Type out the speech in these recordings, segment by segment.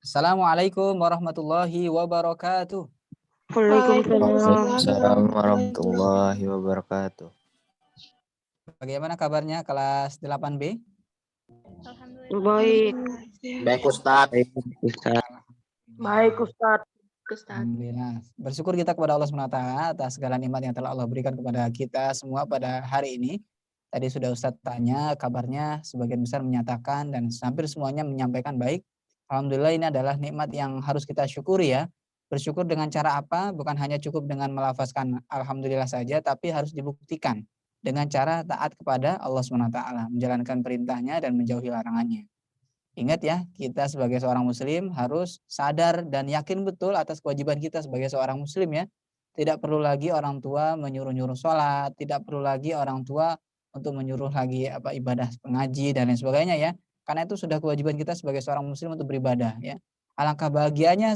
Assalamualaikum warahmatullahi wabarakatuh. Waalaikumsalam. Assalamualaikum warahmatullahi wabarakatuh. Bagaimana kabarnya kelas 8B? Baik. Baik Ustaz. Baik, Ustaz. Alhamdulillah. Bersyukur kita kepada Allah SWT atas segala nikmat yang telah Allah berikan kepada kita semua pada hari ini. Tadi sudah Ustadz tanya kabarnya, sebagian besar menyatakan dan hampir semuanya menyampaikan baik. Alhamdulillah, ini adalah nikmat yang harus kita syukuri ya. Bersyukur dengan cara apa? Bukan hanya cukup dengan melafazkan alhamdulillah saja, tapi harus dibuktikan dengan cara taat kepada Allah SWT, menjalankan perintahnya dan menjauhi larangannya. Ingat ya, kita sebagai seorang muslim harus sadar dan yakin betul atas kewajiban kita sebagai seorang muslim ya. Tidak perlu lagi orang tua menyuruh-nyuruh sholat, tidak perlu lagi orang tua untuk menyuruh lagi ibadah pengaji dan lain sebagainya ya. Karena itu sudah kewajiban kita sebagai seorang muslim untuk beribadah ya. Alangkah bahagianya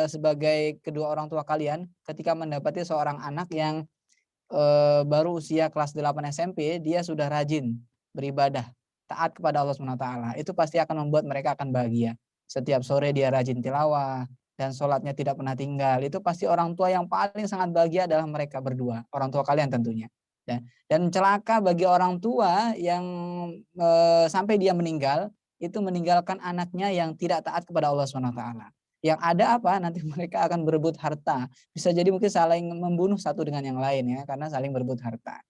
sebagai kedua orang tua kalian ketika mendapati seorang anak yang baru usia kelas 8 SMP, dia sudah rajin beribadah, taat kepada Allah SWT. Itu pasti akan membuat mereka akan bahagia. Setiap sore dia rajin tilawah dan sholatnya tidak pernah tinggal. Itu pasti orang tua yang paling sangat bahagia adalah mereka berdua, orang tua kalian tentunya. Dan celaka bagi orang tua yang sampai dia meninggal, itu meninggalkan anaknya yang tidak taat kepada Allah SWT. Yang ada apa? Nanti mereka akan berebut harta. Bisa jadi mungkin saling membunuh satu dengan yang lain ya, karena saling berebut harta.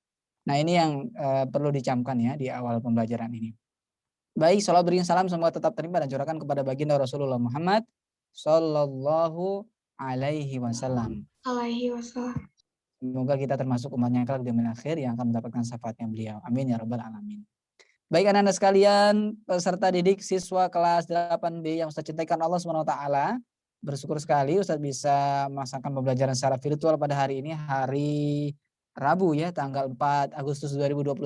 Nah ini yang perlu dicamkan ya di awal pembelajaran ini. Baik, salat beriring salam semua tetap terima dan curahkan kepada baginda Rasulullah Muhammad Sallallahu Alaihi Wasallam. Semoga kita termasuk umatnya yang kelak di dunia akhir yang akan mendapatkan syafaatnya beliau. Amin ya rabbal alamin. Baik anak-anak sekalian, peserta didik siswa kelas 8B yang Ustaz cintakan Allah SWT, bersyukur sekali Ustaz bisa melaksanakan pembelajaran secara virtual pada hari ini, hari Rabu ya, tanggal 4 Agustus 2021.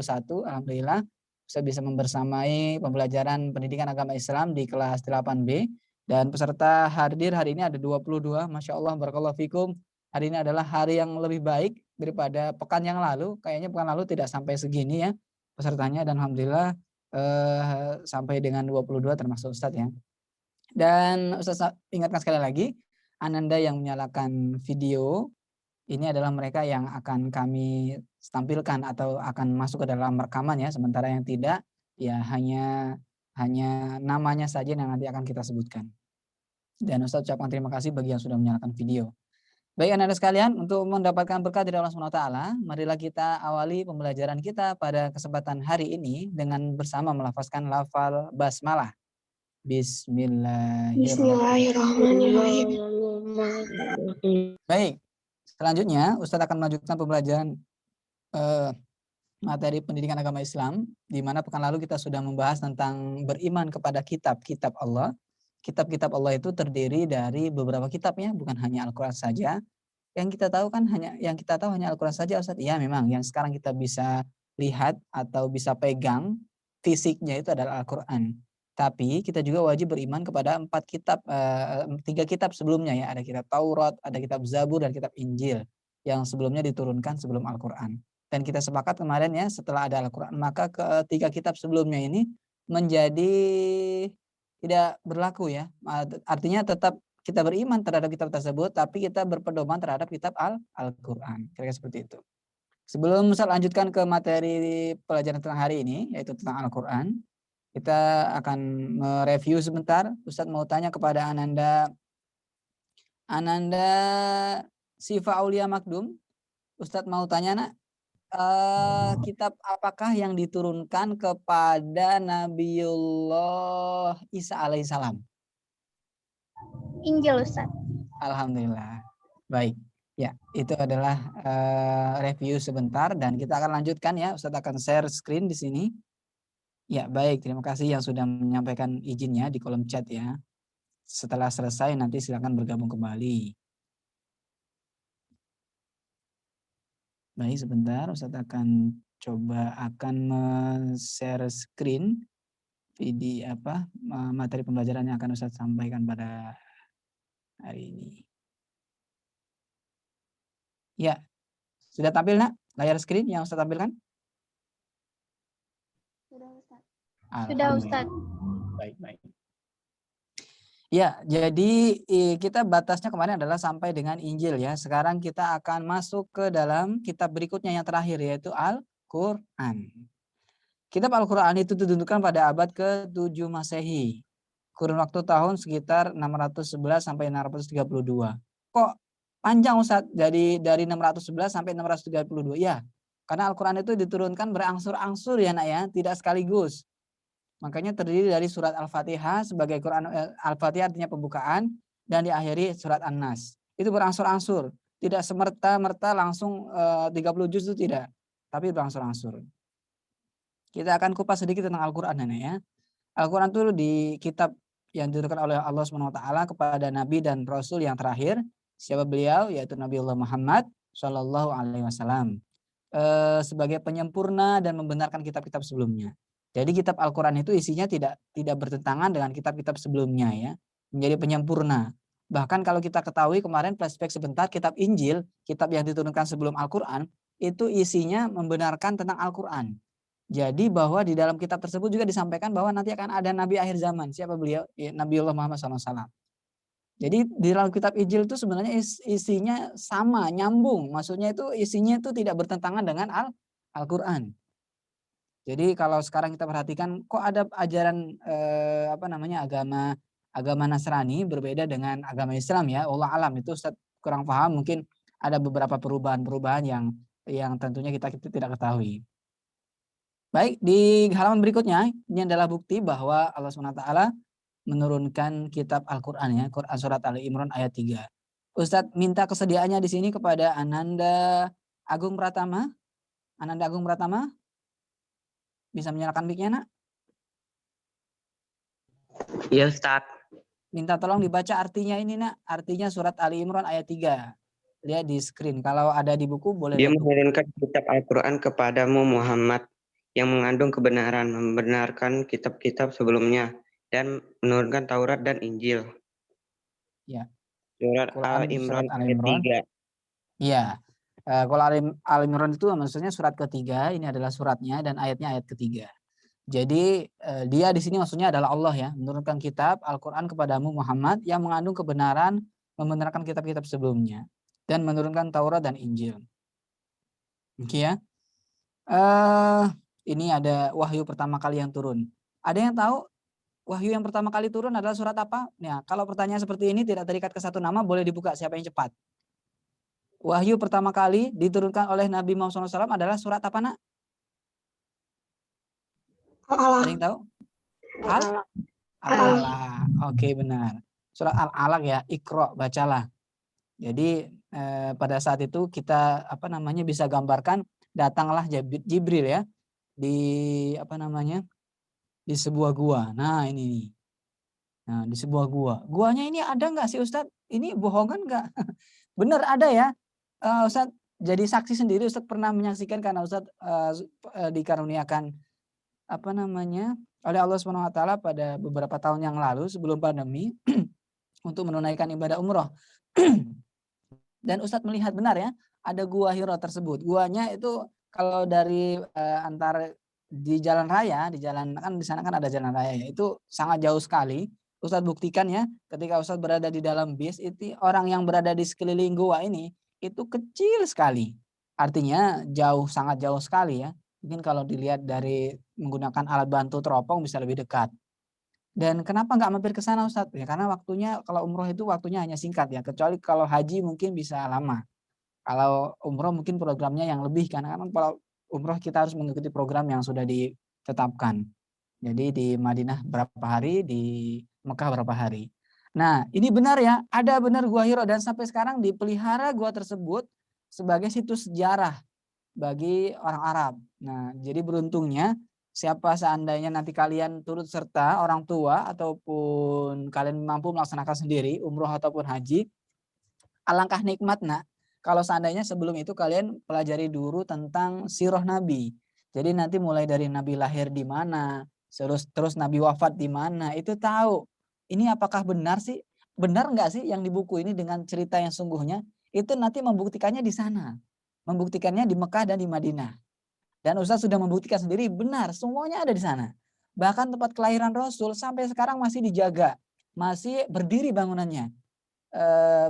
Alhamdulillah Ustaz bisa membersamai pembelajaran pendidikan agama Islam di kelas 8B. Dan peserta hadir hari ini ada 22, Masya Allah, barakallahu fikum. Hari ini adalah hari yang lebih baik daripada pekan yang lalu. Kayaknya pekan lalu tidak sampai segini ya pesertanya, dan alhamdulillah sampai dengan 22 termasuk Ustadz ya. Dan Ustadz ingatkan sekali lagi, Ananda yang menyalakan video ini adalah mereka yang akan kami tampilkan atau akan masuk ke dalam rekaman ya, sementara yang tidak ya hanya namanya saja yang nanti akan kita sebutkan. Dan Ustadz ucapkan terima kasih bagi yang sudah menyalakan video. Baik anak-anak sekalian, untuk mendapatkan berkah dari Allah SWT, marilah kita awali pembelajaran kita pada kesempatan hari ini dengan bersama melafazkan lafal basmalah. Bismillahirrahmanirrahim. Baik, selanjutnya Ustadz akan melanjutkan pembelajaran materi pendidikan agama Islam, di mana pekan lalu kita sudah membahas tentang beriman kepada kitab-kitab Allah. Kitab-kitab Allah itu terdiri dari beberapa kitabnya, bukan hanya Al-Quran saja. Yang kita tahu hanya Al-Quran saja Ustaz. Iya memang yang sekarang kita bisa lihat atau bisa pegang fisiknya itu adalah Al-Quran. Tapi kita juga wajib beriman kepada 3 kitab sebelumnya ya. Ada kitab Taurat, ada kitab Zabur, dan kitab Injil yang sebelumnya diturunkan sebelum Al-Quran. Dan kita sepakat kemarin ya, setelah ada Al-Quran maka ketiga kitab sebelumnya ini menjadi tidak berlaku ya. Artinya tetap kita beriman terhadap kitab tersebut, tapi kita berpedoman terhadap kitab Al-Quran. Kira-kira seperti itu. Sebelum saya lanjutkan ke materi pelajaran tentang hari ini, yaitu tentang Al-Quran, kita akan mereview sebentar. Ustadz mau tanya kepada Ananda Sifa Aulia Makdum. Ustadz mau tanya nak, kitab apakah yang diturunkan kepada Nabiullah Isa alaihissalam? Injil Ustaz. Alhamdulillah. Baik. Ya, itu adalah review sebentar dan kita akan lanjutkan ya. Ustadz akan share screen di sini. Ya, baik. Terima kasih yang sudah menyampaikan izinnya di kolom chat ya. Setelah selesai nanti silakan bergabung kembali. Baik, sebentar. Ustadz akan share screen video materi pembelajaran yang akan Ustadz sampaikan pada hari ini. Ya, sudah tampil nak layar screen yang Ustadz tampilkan? Sudah Ustaz. Baik. Ya, jadi kita batasnya kemarin adalah sampai dengan Injil ya. Sekarang kita akan masuk ke dalam kitab berikutnya yang terakhir yaitu Al-Qur'an. Kitab Al-Qur'an itu ditentukan pada abad ke-7 Masehi. Kurun waktu tahun sekitar 611 sampai 632. Kok panjang Ustaz? Jadi dari 611 sampai 632. Ya, karena Al-Qur'an itu diturunkan berangsur-angsur ya Nak ya, tidak sekaligus. Makanya terdiri dari surat Al-Fatihah sebagai Quran, Al-Fatihah artinya pembukaan dan diakhiri surat An-Nas. Itu berangsur-angsur, tidak semerta-merta langsung 30 juz itu tidak, tapi berangsur-angsur. Kita akan kupas sedikit tentang Al-Qur'an ya. Al-Qur'an itu di kitab yang diturunkan oleh Allah Subhanahu wa taala kepada nabi dan rasul yang terakhir. Siapa beliau? Yaitu Nabi Allah Muhammad Shallallahu alaihi wasallam. Sebagai penyempurna dan membenarkan kitab-kitab sebelumnya. Jadi kitab Al-Qur'an itu isinya tidak bertentangan dengan kitab-kitab sebelumnya ya. Menjadi penyempurna. Bahkan kalau kita ketahui kemarin flashback sebentar, kitab Injil, kitab yang diturunkan sebelum Al-Qur'an, itu isinya membenarkan tentang Al-Qur'an. Jadi bahwa di dalam kitab tersebut juga disampaikan bahwa nanti akan ada nabi akhir zaman. Siapa beliau? Ya, Nabiullah Muhammad SAW. Jadi di dalam kitab Injil itu sebenarnya isinya sama, nyambung. Maksudnya itu isinya itu tidak bertentangan dengan Al-Qur'an. Jadi kalau sekarang kita perhatikan kok ada ajaran agama Nasrani berbeda dengan agama Islam ya. Allah alam itu Ustaz kurang paham, mungkin ada beberapa perubahan-perubahan yang tentunya kita tidak ketahui. Baik, di halaman berikutnya ini adalah bukti bahwa Allah SWT menurunkan kitab Al-Qur'an ya, Quran surat Ali Imran ayat 3. Ustadz minta kesediaannya di sini kepada Ananda Agung Pratama. Ananda Agung Pratama bisa menyalakan mic-nya, Nak? Iya, Ustaz. Minta tolong dibaca artinya ini, Nak. Artinya surat Ali Imran ayat 3. Lihat di screen. Kalau ada di buku boleh Dia lihat buku. menurunkan kitab Al-Quran kepadamu Muhammad yang mengandung kebenaran, membenarkan kitab-kitab sebelumnya, dan menurunkan Taurat dan Injil. Ya. Surat Quran Al-Imran surat Ali ayat Imran. 3. Iya. Kalau Al-Imran itu maksudnya surat ketiga, ini adalah suratnya dan ayatnya ayat ketiga. Jadi dia di sini maksudnya adalah Allah ya, menurunkan kitab Al-Qur'an kepadamu Muhammad yang mengandung kebenaran, membenarkan kitab-kitab sebelumnya dan menurunkan Taurat dan Injil. Oke ya. Ini ada wahyu pertama kali yang turun. Ada yang tahu wahyu yang pertama kali turun adalah surat apa? Nah, kalau pertanyaan seperti ini tidak terikat ke satu nama, boleh dibuka siapa yang cepat. Wahyu pertama kali diturunkan oleh Nabi Muhammad SAW adalah surat apa, Nak? Ada yang tahu? Al-Alaq. Oke, benar. Surat Al-Alaq ya, Iqra, bacalah. Jadi pada saat itu kita bisa gambarkan datanglah Jibril ya di di sebuah gua. Nah, ini nih. Nah, di sebuah gua. Guanya ini ada nggak sih Ustadz? Ini bohongan nggak? Benar ada ya. Ustadz jadi saksi sendiri, Ustadz pernah menyaksikan karena Ustadz dikaruniakan oleh Allah Subhanahu wa taala pada beberapa tahun yang lalu sebelum pandemi untuk menunaikan ibadah umroh. Dan Ustadz melihat benar ya, ada gua Hira tersebut. Guanya itu kalau dari antar di jalan raya, di sana kan ada jalan raya ya, itu sangat jauh sekali. Ustadz buktikan ya, ketika Ustadz berada di dalam bis, itu orang yang berada di sekeliling gua ini itu kecil sekali. Artinya sangat jauh sekali ya. Mungkin kalau dilihat dari menggunakan alat bantu teropong bisa lebih dekat. Dan kenapa nggak mampir ke sana Ustadz? Ya karena waktunya kalau umroh itu waktunya hanya singkat ya. Kecuali kalau haji mungkin bisa lama. Kalau umroh mungkin programnya yang lebih karena kan kalau umroh kita harus mengikuti program yang sudah ditetapkan. Jadi di Madinah berapa hari, di Mekah berapa hari. Nah ini benar ya, ada benar Gua Hira dan sampai sekarang dipelihara gua tersebut sebagai situs sejarah bagi orang Arab. Nah, jadi beruntungnya siapa seandainya nanti kalian turut serta orang tua ataupun kalian mampu melaksanakan sendiri umroh ataupun haji, alangkah nikmat Nak kalau seandainya sebelum itu kalian pelajari dulu tentang sirah Nabi. Jadi nanti mulai dari Nabi lahir di mana, terus Nabi wafat di mana, itu tahu. Ini apakah benar sih? Benar nggak sih yang di buku ini dengan cerita yang sungguhnya? Itu nanti membuktikannya di sana. Membuktikannya di Mekah dan di Madinah. Dan Ustaz sudah membuktikan sendiri benar semuanya ada di sana. Bahkan tempat kelahiran Rasul sampai sekarang masih dijaga. masih berdiri bangunannya.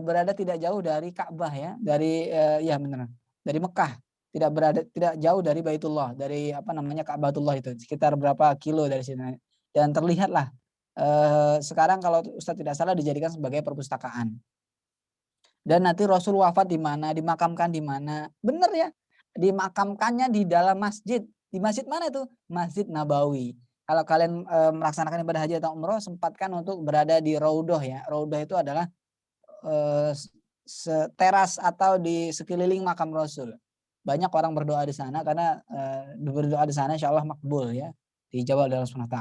Berada tidak jauh dari Ka'bah ya, dari ya benar, dari Mekah. Tidak jauh dari Baitullah, dari apa namanya Ka'batullah itu, sekitar berapa kilo dari sini. Dan terlihatlah sekarang kalau Ustadz tidak salah dijadikan sebagai perpustakaan. Dan nanti Rasul wafat di mana, dimakamkan di mana. Benar ya, dimakamkannya di dalam masjid. Di masjid mana itu? Masjid Nabawi. Kalau kalian melaksanakan ibadah haji atau umroh, sempatkan untuk berada di Raudhah ya. Raudhah itu adalah teras atau di sekeliling makam Rasul. Banyak orang berdoa di sana karena berdoa di sana insya Allah makbul ya, dijawab oleh Allah SWT.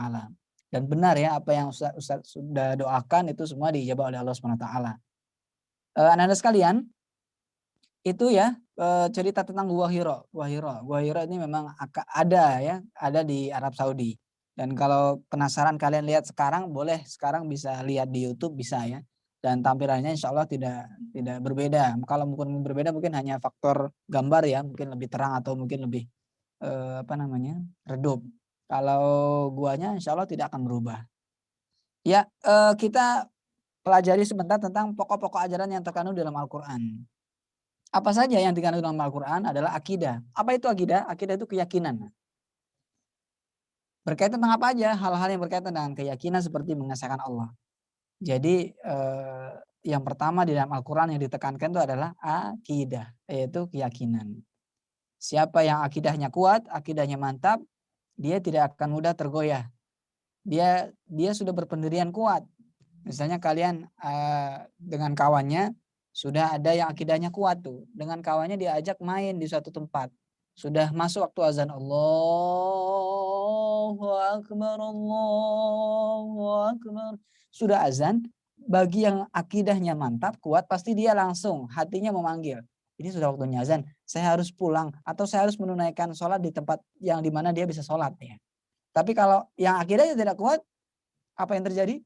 Dan benar ya apa yang Ustaz sudah doakan itu semua dijawab oleh Allah SWT. Anak-anak sekalian, itu ya cerita tentang Gua Hiro. Gua Hiro ini memang ada ya, ada di Arab Saudi. Dan kalau penasaran kalian lihat sekarang, boleh sekarang bisa lihat di YouTube bisa ya. Dan tampilannya insya Allah tidak berbeda. Kalau mungkin berbeda mungkin hanya faktor gambar ya, mungkin lebih terang atau mungkin lebih redup. Kalau guanya insya Allah tidak akan berubah. Ya, kita pelajari sebentar tentang pokok-pokok ajaran yang terkandung dalam Al-Quran. Apa saja yang dikandung dalam Al-Quran adalah akidah. Apa itu akidah? Akidah itu keyakinan. Berkaitan tentang apa aja? Hal-hal yang berkaitan dengan keyakinan seperti mengesahkan Allah. Jadi yang pertama di dalam Al-Quran yang ditekankan itu adalah akidah, yaitu keyakinan. Siapa yang akidahnya kuat, akidahnya mantap, dia tidak akan mudah tergoyah. Dia sudah berpendirian kuat. Misalnya kalian dengan kawannya sudah ada yang akidahnya kuat tuh. Dengan kawannya diajak main di suatu tempat. Sudah masuk waktu azan, Allahu Akbar, Allahu Akbar. Sudah azan, bagi yang akidahnya mantap, kuat, pasti dia langsung hatinya memanggil. Ini sudah waktunya azan, saya harus pulang atau saya harus menunaikan sholat di tempat yang dimana dia bisa sholat ya. Tapi kalau yang akidahnya tidak kuat, apa yang terjadi?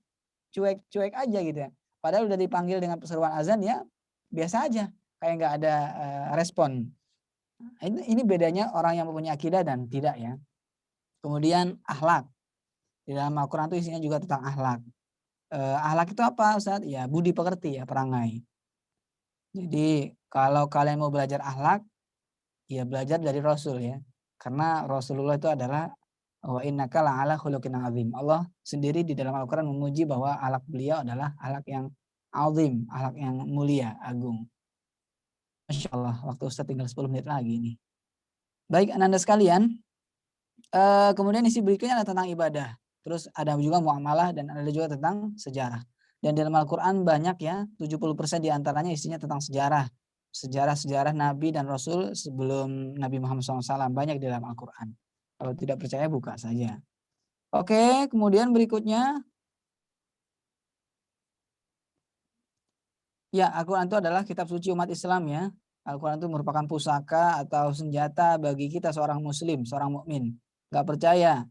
Cuek-cuek aja gitu ya. Padahal udah dipanggil dengan perseruan azan ya biasa aja, kayak nggak ada respon. Ini bedanya orang yang mempunyai akidah dan tidak ya. Kemudian akhlak. Di dalam Al-Quran itu isinya juga tentang akhlak. Akhlak itu apa Ustaz? Ya budi pekerti ya, perangai. Jadi kalau kalian mau belajar akhlak, ya belajar dari Rasul ya. Karena Rasulullah itu adalah wa innaka la'ala khuluqin azim. Allah sendiri di dalam Al-Quran memuji bahwa akhlak beliau adalah akhlak yang azim, akhlak yang mulia, agung. Masya Allah, waktu Ustaz tinggal 10 menit lagi nih. Baik Anda sekalian, kemudian isi berikutnya ada tentang ibadah. Terus ada juga muamalah dan ada juga tentang sejarah. Dan dalam Al-Quran banyak ya, 70% diantaranya isinya tentang sejarah. Sejarah-sejarah Nabi dan Rasul sebelum Nabi Muhammad SAW banyak di dalam Al-Quran. Kalau tidak percaya buka saja. Oke, kemudian berikutnya. Ya, Al-Quran itu adalah kitab suci umat Islam ya. Al-Quran itu merupakan pusaka atau senjata bagi kita seorang muslim, seorang mukmin. Gak percaya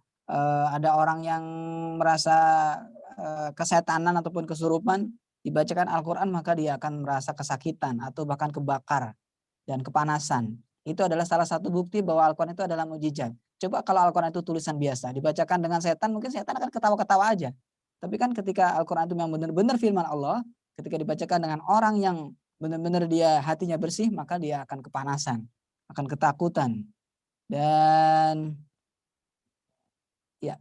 ada orang yang merasa kesetanan ataupun kesurupan, dibacakan Al-Quran maka dia akan merasa kesakitan atau bahkan kebakar dan kepanasan. Itu adalah salah satu bukti bahwa Al-Quran itu adalah mukjizat. Coba kalau Al-Quran itu tulisan biasa, dibacakan dengan setan, mungkin setan akan ketawa-ketawa aja. Tapi kan ketika Al-Quran itu memang benar-benar firman Allah, ketika dibacakan dengan orang yang benar-benar dia hatinya bersih, maka dia akan kepanasan, akan ketakutan. Dan ya,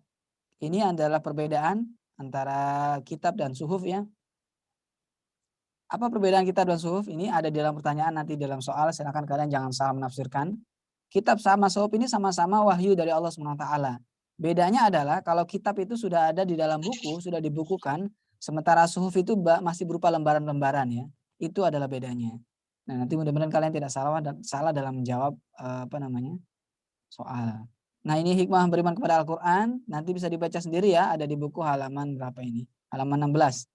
ini adalah perbedaan antara kitab dan suhuf ya. Apa perbedaan kitab dan suhuf? Ini ada di dalam pertanyaan nanti dalam soal, silakan kalian jangan salah menafsirkan. Kitab sama suhuf ini sama-sama wahyu dari Allah SWT. Bedanya adalah kalau kitab itu sudah ada di dalam buku, sudah dibukukan, sementara suhuf itu masih berupa lembaran-lembaran ya. Itu adalah bedanya. Nah, nanti mudah-mudahan kalian tidak salah dalam menjawab soal. Nah, ini hikmah beriman kepada Al-Quran. Nanti bisa dibaca sendiri ya, ada di buku halaman berapa ini? Halaman 16.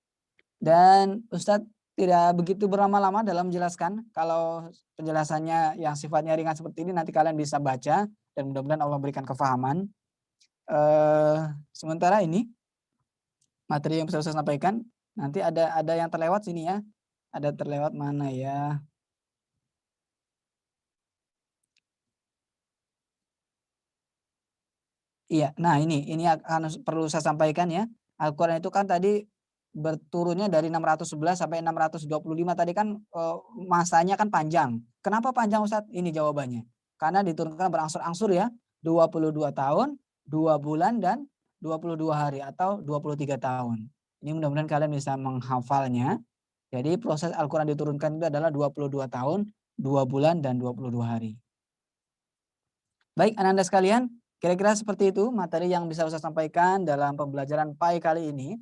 Dan Ustadz tidak begitu berlama-lama dalam menjelaskan. Kalau penjelasannya yang sifatnya ringan seperti ini nanti kalian bisa baca dan mudah-mudahan Allah berikan kefahaman. Sementara ini materi yang bisa saya sampaikan, nanti ada yang terlewat sini ya. Ada terlewat mana ya? Iya, nah ini akan perlu saya sampaikan ya. Al-Quran itu kan tadi berturunnya dari 611 sampai 625 tadi kan masanya kan panjang. Kenapa panjang Ustadz? Ini jawabannya. Karena diturunkan berangsur-angsur ya, 22 tahun, 2 bulan dan 22 hari atau 23 tahun. Ini mudah-mudahan kalian bisa menghafalnya. Jadi proses Al-Quran diturunkan itu adalah 22 tahun, 2 bulan dan 22 hari. Baik anak-anak sekalian, kira-kira seperti itu materi yang bisa Ustaz sampaikan dalam pembelajaran PAI kali ini.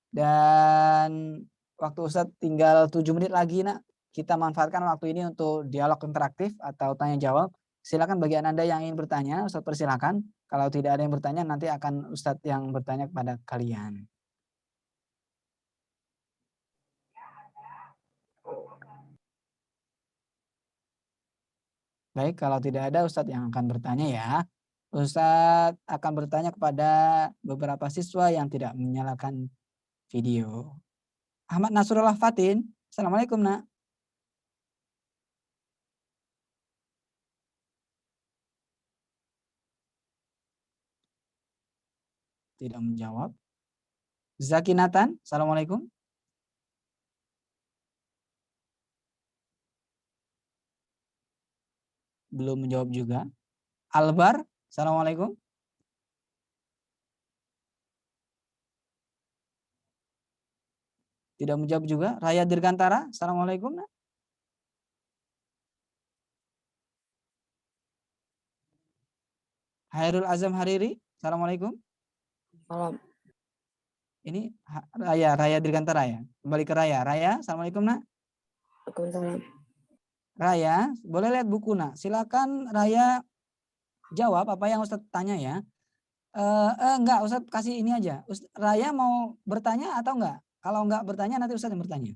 Dan waktu Ustadz tinggal 7 menit lagi nak. Kita manfaatkan waktu ini untuk dialog interaktif atau tanya jawab. Silakan bagi Anda yang ingin bertanya, Ustadz persilakan. Kalau tidak ada yang bertanya, nanti akan Ustadz yang bertanya kepada kalian. Baik, kalau tidak ada Ustadz yang akan bertanya ya. Ustadz akan bertanya kepada beberapa siswa yang tidak menyalakan video. Ahmad Nasrullah Fatin, Assalamualaikum nak. Tidak menjawab. Zaki Nathan, Assalamualaikum. Belum menjawab juga. Albar, Assalamualaikum. Tidak menjawab juga. Raya Dirgantara, Assalamualaikum. Hairul Azam Hariri, Assalamualaikum. Malam. Ini Raya Dirgantara ya. Kembali ke Raya. Raya, Assalamualaikum nak. Waalaikumsalam. Raya, boleh lihat buku nak. Silakan Raya jawab apa yang Ustadz tanya ya. Enggak, Ustadz kasih ini aja. Raya mau bertanya atau enggak? Kalau enggak bertanya nanti Ustadz yang bertanya.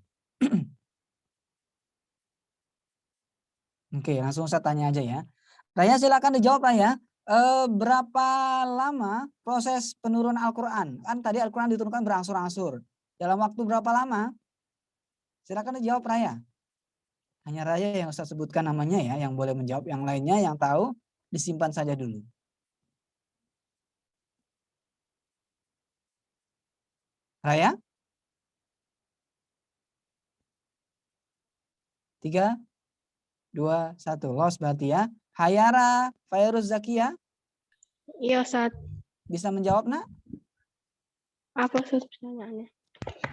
Oke, langsung Ustadz tanya aja ya. Raya silakan dijawab Raya. Berapa lama proses penurunan Al-Quran? Kan tadi Al-Quran diturunkan berangsur-angsur. Dalam waktu berapa lama? Silakan dijawab Raya. Hanya Raya yang Ustadz sebutkan namanya ya, yang boleh menjawab. Yang lainnya yang tahu disimpan saja dulu. Raya? 3, 2, 1. Los berarti ya. Hayara Fairuz Zakia. Iya, Ustaz. Bisa menjawab nak? Apa Ustaz pertanyaannya?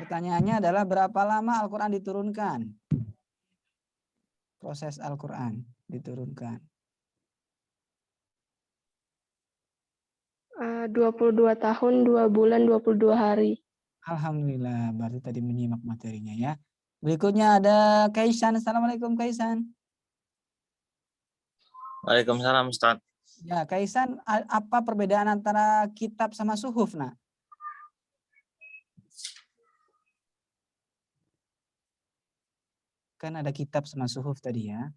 Pertanyaannya adalah berapa lama Al-Quran diturunkan? Proses Al-Quran diturunkan. 22 tahun, 2 bulan, 22 hari. Alhamdulillah, berarti tadi menyimak materinya ya. Berikutnya ada Kaisan. Assalamualaikum Kaisan. Waalaikumsalam Ustaz. Ya, Kaisan, apa perbedaan antara kitab sama suhuf nak? Kan ada kitab sama suhuf tadi ya.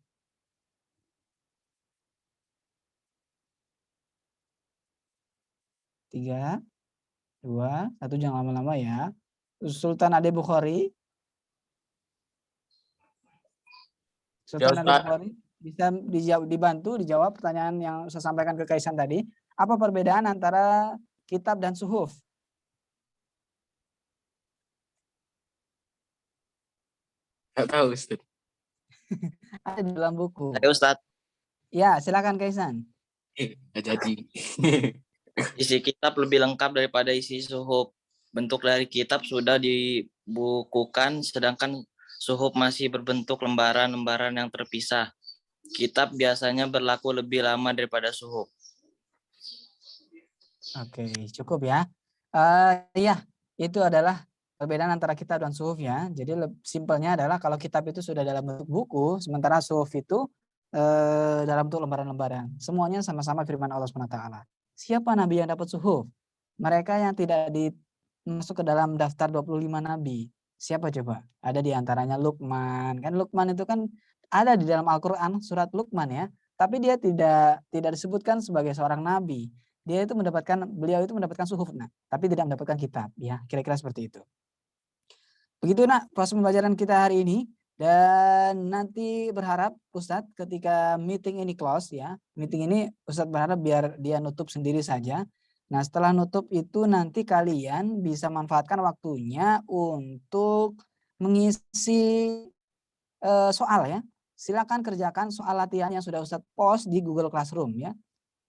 Tiga, 2, 1, jangan lama-lama ya. Sultan Ade Bukhari. Sultan Ade Bukhari bisa dibantu dijawab pertanyaan yang saya sampaikan ke Kaisan tadi. Apa perbedaan antara kitab dan suhuf? Nggak tahu Ustaz. Ada di dalam buku. Ayo Ustaz. Ya, silakan Kaisan. Nggak jadi. Isi kitab lebih lengkap daripada isi suhuf. Bentuk dari kitab sudah dibukukan, sedangkan suhuf masih berbentuk lembaran-lembaran yang terpisah. Kitab biasanya berlaku lebih lama daripada suhuf. Oke, cukup ya. Ya, itu adalah perbedaan antara kitab dan suhuf ya. Jadi simpelnya adalah kalau kitab itu sudah dalam bentuk buku, sementara suhuf itu dalam bentuk lembaran-lembaran. Semuanya sama-sama firman Allah SWT. Siapa nabi yang dapat suhuf? Mereka yang tidak masuk ke dalam daftar 25 nabi. Siapa coba? Ada di antaranya Luqman. Kan Luqman itu kan ada di dalam Al-Qur'an surat Luqman ya. Tapi dia tidak disebutkan sebagai seorang nabi. Beliau itu mendapatkan suhuf tapi tidak mendapatkan kitab ya. Kira-kira seperti itu. Begitu nak proses pembelajaran kita hari ini. Dan nanti berharap Ustadz ketika meeting ini close ya, meeting ini Ustadz berharap biar dia nutup sendiri saja. Nah, setelah nutup itu nanti kalian bisa manfaatkan waktunya untuk mengisi soal ya. Silakan kerjakan soal latihan yang sudah Ustadz post di Google Classroom ya.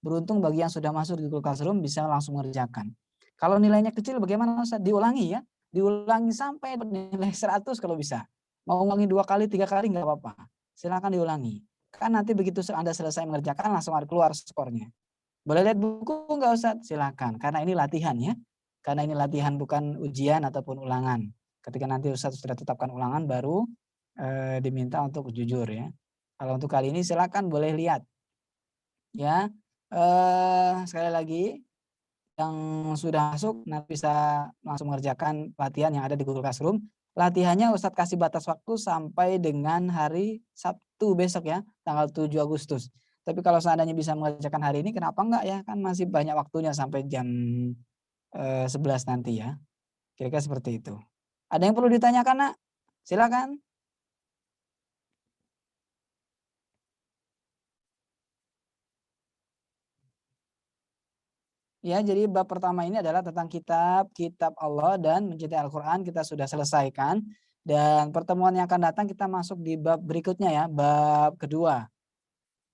Beruntung bagi yang sudah masuk di Google Classroom bisa langsung mengerjakan. Kalau nilainya kecil bagaimana Ustadz? Diulangi ya. Diulangi sampai nilai 100 kalau bisa. Mau ulangi 2 kali, 3 kali nggak apa-apa. Silakan diulangi. Kan nanti begitu Anda selesai mengerjakan langsung ada keluar skornya. Boleh lihat buku nggak Ustadz? Silakan. Karena ini latihan ya. Karena ini latihan bukan ujian ataupun ulangan. Ketika nanti Ustadz sudah tetapkan ulangan baru diminta untuk jujur ya. Kalau untuk kali ini silakan boleh lihat. Ya. Sekali lagi yang sudah masuk nanti bisa langsung mengerjakan latihan yang ada di Google Classroom. Latihannya Ustadz kasih batas waktu sampai dengan hari Sabtu besok ya, tanggal 7 Agustus. Tapi kalau seandainya bisa mengerjakan hari ini, kenapa enggak ya? Kan masih banyak waktunya sampai jam 11 nanti ya. Kira-kira seperti itu. Ada yang perlu ditanyakan, Nak? Silakan. Ya, jadi bab pertama ini adalah tentang kitab Allah dan mencintai Al-Quran kita sudah selesaikan. Dan pertemuan yang akan datang kita masuk di bab berikutnya ya, bab kedua.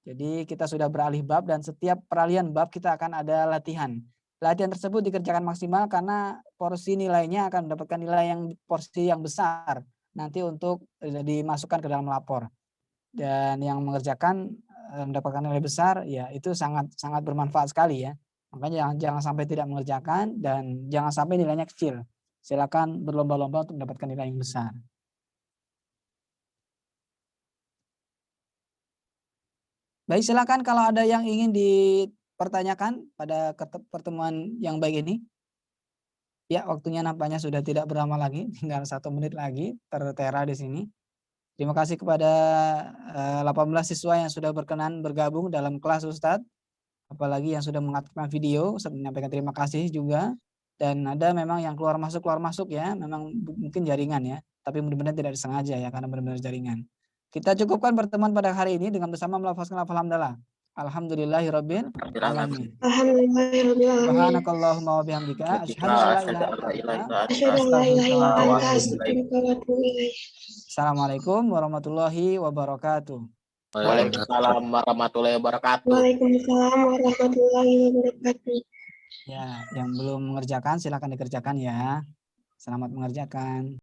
Jadi kita sudah beralih bab dan setiap peralihan bab kita akan ada latihan. Latihan tersebut dikerjakan maksimal karena porsi nilainya akan mendapatkan nilai yang porsi yang besar nanti untuk dimasukkan ke dalam lapor. Dan yang mengerjakan mendapatkan nilai besar ya itu sangat bermanfaat sekali ya. Makanya jangan sampai tidak mengerjakan dan jangan sampai nilainya kecil. Silakan berlomba-lomba untuk mendapatkan nilai yang besar. Baik, silakan kalau ada yang ingin dipertanyakan pada pertemuan yang baik ini. Ya, waktunya nampaknya sudah tidak berlama lagi, tinggal 1 menit lagi tertera di sini. Terima kasih kepada 18 siswa yang sudah berkenan bergabung dalam kelas Ustadz. Apalagi yang sudah mengaktifkan video, Ustadz menyampaikan terima kasih juga. Dan ada memang yang keluar masuk ya, memang mungkin jaringan ya. Tapi mudah-mudahan tidak disengaja ya, karena benar-benar jaringan. Kita cukupkan pertemuan pada hari ini dengan bersama melafazkan lafaz hamdalah. Alhamdulillahirabbil alamin. Alhamdulillahirabbil alamin. Subhanakallahumma wa bihamdika asyhadu an la ilaha illa anta Asyhadu an la ilaha illa anta astaghfiruka astaghfiruka wa atubu ilaik. Assalamualaikum warahmatullahi wabarakatuh. Waalaikumsalam warahmatullahi wabarakatuh. Waalaikumsalam warahmatullahi wabarakatuh. Ya, yang belum mengerjakan silakan dikerjakan ya. Selamat mengerjakan.